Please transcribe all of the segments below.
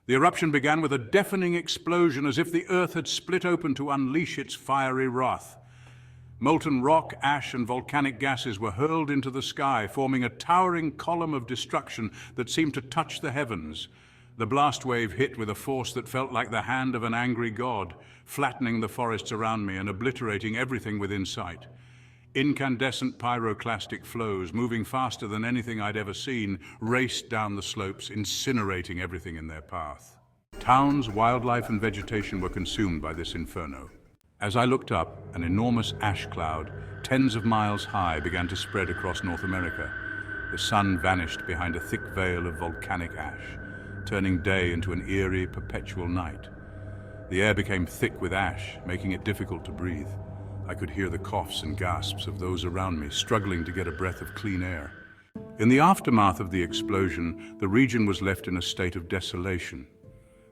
The eruption began with a deafening explosion as if the earth had split open to unleash its fiery wrath. Molten rock, ash, and volcanic gases were hurled into the sky, forming a towering column of destruction that seemed to touch the heavens. The blast wave hit with a force that felt like the hand of an angry god, flattening the forests around me and obliterating everything within sight. Incandescent pyroclastic flows, moving faster than anything I'd ever seen, raced down the slopes, incinerating everything in their path. Towns, wildlife, and vegetation were consumed by this inferno. As I looked up, an enormous ash cloud, tens of miles high, began to spread across North America. The sun vanished behind a thick veil of volcanic ash, turning day into an eerie, perpetual night. The air became thick with ash, making it difficult to breathe. I could hear the coughs and gasps of those around me, struggling to get a breath of clean air. In the aftermath of the explosion, the region was left in a state of desolation.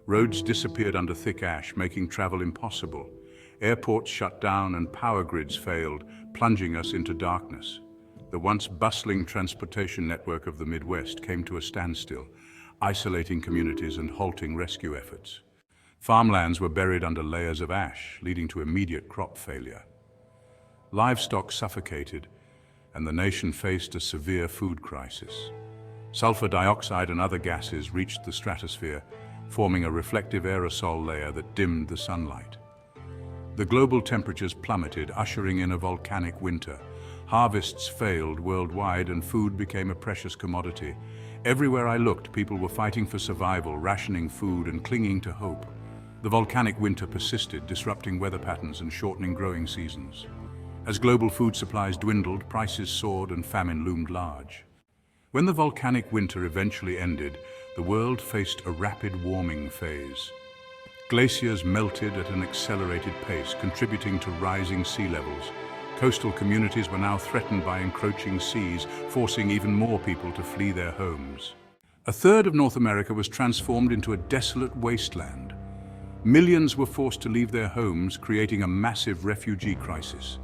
Roads disappeared under thick ash, making travel impossible. Airports shut down and power grids failed, plunging us into darkness. The once bustling transportation network of the Midwest came to a standstill, isolating communities and halting rescue efforts. Farmlands were buried under layers of ash, leading to immediate crop failure. Livestock suffocated, and the nation faced a severe food crisis. Sulfur dioxide and other gases reached the stratosphere, forming a reflective aerosol layer that dimmed the sunlight. The global temperatures plummeted, ushering in a volcanic winter. Harvests failed worldwide, and food became a precious commodity. Everywhere I looked, people were fighting for survival, rationing food and clinging to hope. The volcanic winter persisted, disrupting weather patterns and shortening growing seasons. As global food supplies dwindled, prices soared and famine loomed large. When the volcanic winter eventually ended, the world faced a rapid warming phase. Glaciers melted at an accelerated pace, contributing to rising sea levels. Coastal communities were now threatened by encroaching seas, forcing even more people to flee their homes. A third of North America was transformed into a desolate wasteland. Millions were forced to leave their homes, creating a massive refugee crisis.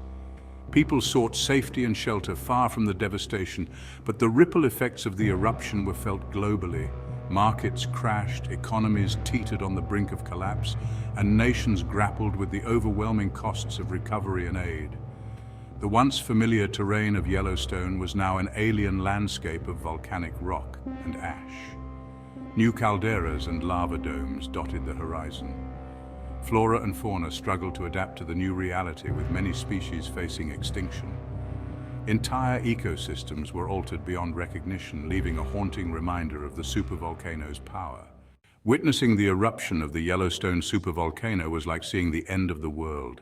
People sought safety and shelter far from the devastation, but the ripple effects of the eruption were felt globally. Markets crashed, economies teetered on the brink of collapse, and nations grappled with the overwhelming costs of recovery and aid. The once familiar terrain of Yellowstone was now an alien landscape of volcanic rock and ash. New calderas and lava domes dotted the horizon. Flora and fauna struggled to adapt to the new reality, with many species facing extinction. Entire ecosystems were altered beyond recognition, leaving a haunting reminder of the supervolcano's power. Witnessing the eruption of the Yellowstone Supervolcano was like seeing the end of the world.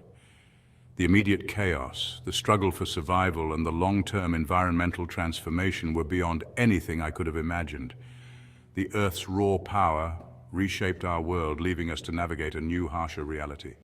The immediate chaos, the struggle for survival, and the long-term environmental transformation were beyond anything I could have imagined. The Earth's raw power reshaped our world, leaving us to navigate a new, harsher reality.